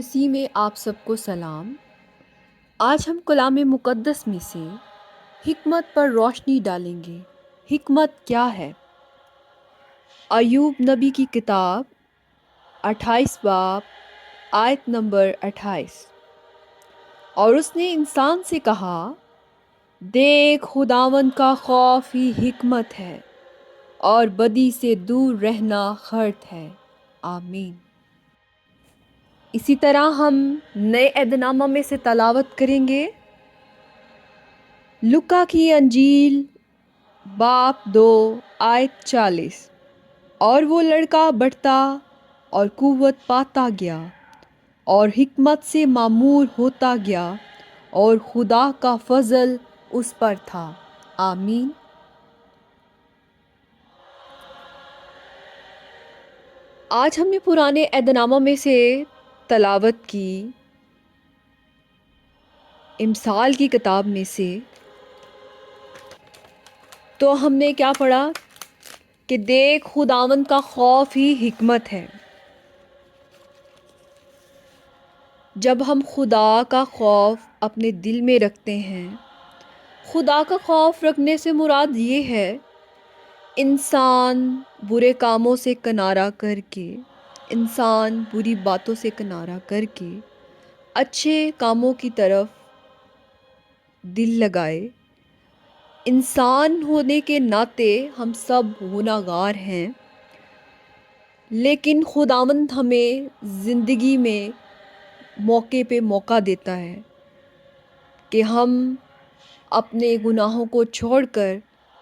مسیح میں آپ سب کو سلام۔ آج ہم کلام مقدس میں سے حکمت پر روشنی ڈالیں گے۔ حکمت کیا ہے؟ ایوب نبی کی کتاب 28 باب آیت نمبر 28۔ اور اس نے انسان سے کہا، دیکھ خداوند کا خوف ہی حکمت ہے اور بدی سے دور رہنا خرد ہے۔ آمین۔ اسی طرح ہم نئے عہد نامہ میں سے تلاوت کریں گے لوکا کی انجیل باب 2 آیت 40۔ اور وہ لڑکا بڑھتا اور قوت پاتا گیا اور حکمت سے معمور ہوتا گیا اور خدا کا فضل اس پر تھا۔ آمین۔ آج ہم نے پرانے عہد نامہ میں سے تلاوت کی امثال کی کتاب میں سے۔ تو ہم نے کیا پڑھا کہ دیکھ خداوند کا خوف ہی حکمت ہے۔ جب ہم خدا کا خوف اپنے دل میں رکھتے ہیں، خدا کا خوف رکھنے سے مراد یہ ہے انسان برے کاموں سے کنارہ کر کے، انسان بری باتوں سے کنارہ کر کے اچھے کاموں کی طرف دل لگائے۔ انسان ہونے کے ناطے ہم سب گناہ گار ہیں، لیکن خداوند ہمیں زندگی میں موقع پہ موقع دیتا ہے کہ ہم اپنے گناہوں کو چھوڑ کر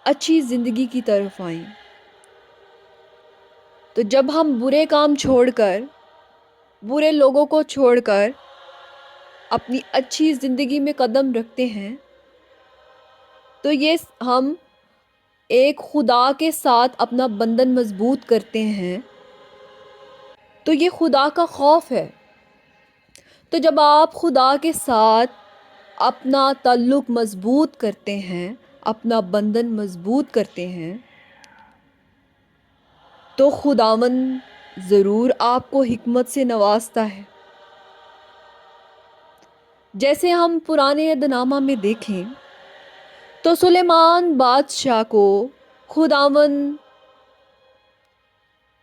اچھی زندگی کی طرف آئیں۔ تو جب ہم برے کام چھوڑ کر، برے لوگوں کو چھوڑ کر اپنی اچھی زندگی میں قدم رکھتے ہیں، تو یہ ہم ایک خدا کے ساتھ اپنا بندھن مضبوط کرتے ہیں۔ تو یہ خدا کا خوف ہے۔ تو جب آپ خدا کے ساتھ اپنا تعلق مضبوط کرتے ہیں، اپنا بندھن مضبوط کرتے ہیں، تو خداوند ضرور آپ کو حکمت سے نوازتا ہے۔ جیسے ہم پرانے عہد نامہ میں دیکھیں تو سلیمان بادشاہ کو خداوند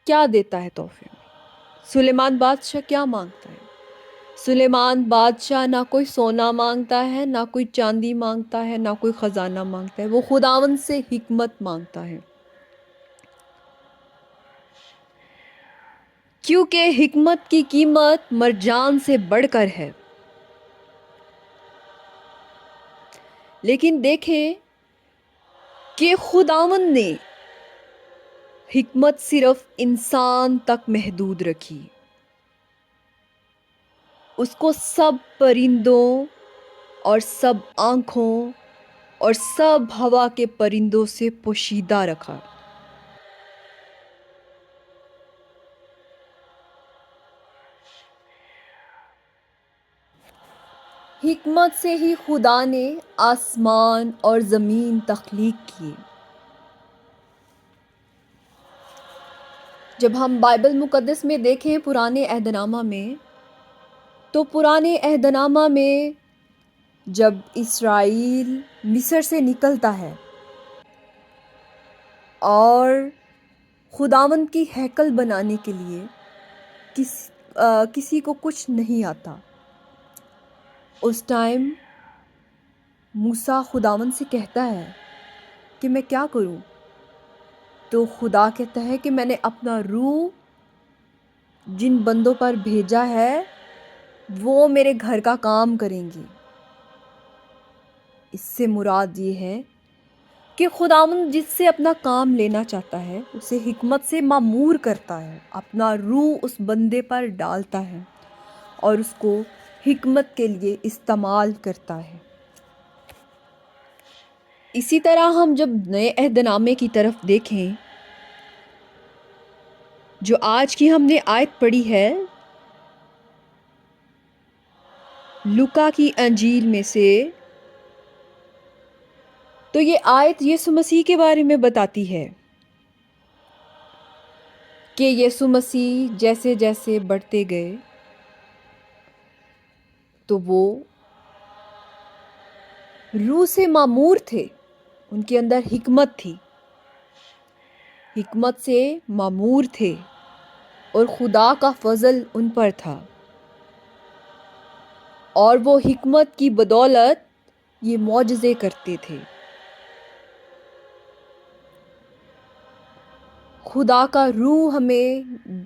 کیا دیتا ہے تحفے میں؟ سلیمان بادشاہ کیا مانگتا ہے؟ سلیمان بادشاہ نہ کوئی سونا مانگتا ہے، نہ کوئی چاندی مانگتا ہے، نہ کوئی خزانہ مانگتا ہے، وہ خداوند سے حکمت مانگتا ہے، کیونکہ حکمت کی قیمت مرجان سے بڑھ کر ہے۔ لیکن دیکھیں کہ خداوند نے حکمت صرف انسان تک محدود رکھی۔ اس کو سب پرندوں اور سب آنکھوں اور سب ہوا کے پرندوں سے پوشیدہ رکھا۔ حکمت سے ہی خدا نے آسمان اور زمین تخلیق کیے۔ جب ہم بائبل مقدس میں دیکھیں پرانے عہد نامہ میں، تو پرانے عہد نامہ میں جب اسرائیل مصر سے نکلتا ہے اور خداوند کی ہیکل بنانے کے لیے کسی کو کچھ نہیں آتا، اس ٹائم موسیٰ خداوند سے کہتا ہے کہ میں کیا کروں؟ تو خدا کہتا ہے کہ میں نے اپنا روح جن بندوں پر بھیجا ہے وہ میرے گھر کا کام کریں گے۔ اس سے مراد یہ ہے کہ خداوند جس سے اپنا کام لینا چاہتا ہے اسے حکمت سے معمور کرتا ہے، اپنا روح اس بندے پر ڈالتا ہے اور اس کو حکمت کے لیے استعمال کرتا ہے۔ اسی طرح ہم جب نئے عہد نامے کی طرف دیکھیں، جو آج کی ہم نے آیت پڑھی ہے لوکا کی انجیل میں سے، تو یہ آیت یسوع مسیح کے بارے میں بتاتی ہے کہ یسوع مسیح جیسے جیسے بڑھتے گئے تو وہ روح سے معمور تھے، ان کے اندر حکمت تھی، حکمت سے معمور تھے اور خدا کا فضل ان پر تھا، اور وہ حکمت کی بدولت یہ معجزے کرتے تھے۔ خدا کا روح ہمیں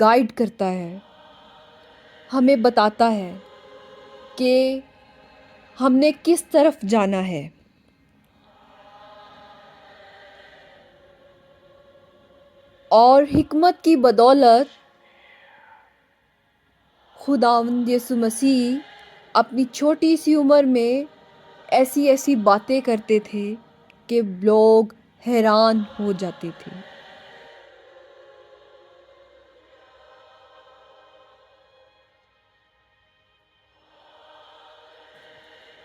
گائیڈ کرتا ہے، ہمیں بتاتا ہے کہ ہم نے کس طرف جانا ہے۔ اور حکمت کی بدولت خداوند یسوع مسیح اپنی چھوٹی سی عمر میں ایسی ایسی باتیں کرتے تھے کہ لوگ حیران ہو جاتے تھے۔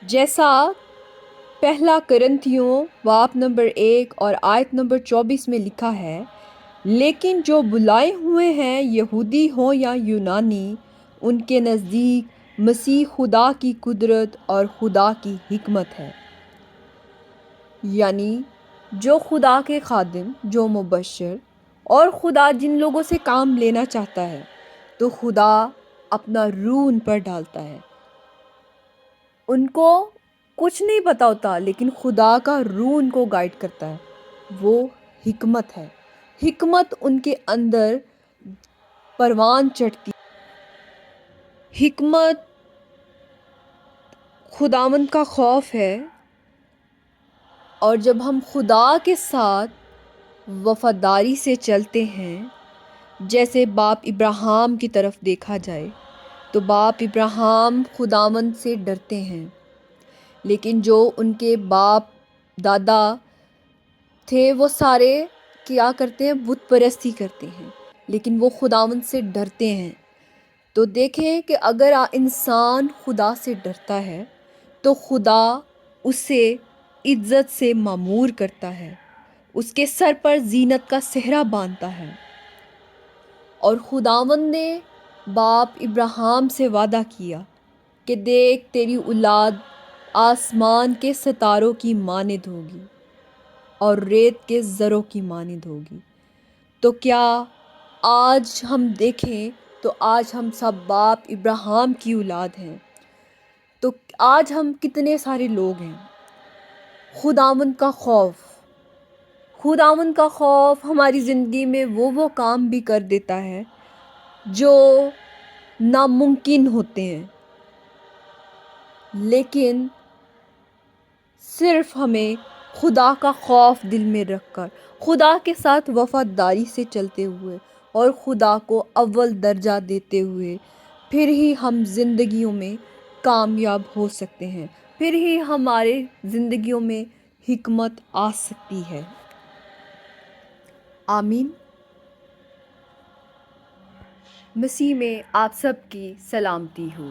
جیسا پہلا کرنتھیوں باب نمبر 1 اور آیت نمبر 24 میں لکھا ہے، لیکن جو بلائے ہوئے ہیں یہودی ہوں یا یونانی، ان کے نزدیک مسیح خدا کی قدرت اور خدا کی حکمت ہے۔ یعنی جو خدا کے خادم، جو مبشر اور خدا جن لوگوں سے کام لینا چاہتا ہے تو خدا اپنا روح ان پر ڈالتا ہے۔ ان کو کچھ نہیں پتا ہوتا، لیکن خدا کا روح ان کو گائیڈ کرتا ہے، وہ حکمت ہے۔ حکمت ان کے اندر پروان چڑھتی۔ حکمت خداوند کا خوف ہے، اور جب ہم خدا کے ساتھ وفاداری سے چلتے ہیں، جیسے باپ ابراہیم کی طرف دیکھا جائے تو باپ ابراہیم خداوند سے ڈرتے ہیں، لیکن جو ان کے باپ دادا تھے وہ سارے کیا کرتے ہیں؟ بت پرستی کرتے ہیں، لیکن وہ خداوند سے ڈرتے ہیں۔ تو دیکھیں کہ اگر انسان خدا سے ڈرتا ہے تو خدا اسے عزت سے معمور کرتا ہے، اس کے سر پر زینت کا صحرا باندھتا ہے۔ اور خداوند نے باپ ابراہیم سے وعدہ کیا کہ دیکھ تیری اولاد آسمان کے ستاروں کی مانند ہوگی اور ریت کے ذروں کی مانند ہوگی۔ تو کیا آج ہم دیکھیں تو آج ہم سب باپ ابراہیم کی اولاد ہیں، تو آج ہم کتنے سارے لوگ ہیں۔ خداوند کا خوف ہماری زندگی میں وہ کام بھی کر دیتا ہے جو ناممکن ہوتے ہیں، لیکن صرف ہمیں خدا کا خوف دل میں رکھ کر، خدا کے ساتھ وفاداری سے چلتے ہوئے اور خدا کو اول درجہ دیتے ہوئے، پھر ہی ہم زندگیوں میں کامیاب ہو سکتے ہیں، پھر ہی ہمارے زندگیوں میں حکمت آ سکتی ہے۔ آمین۔ مسیح میں آپ سب کی سلامتی ہو۔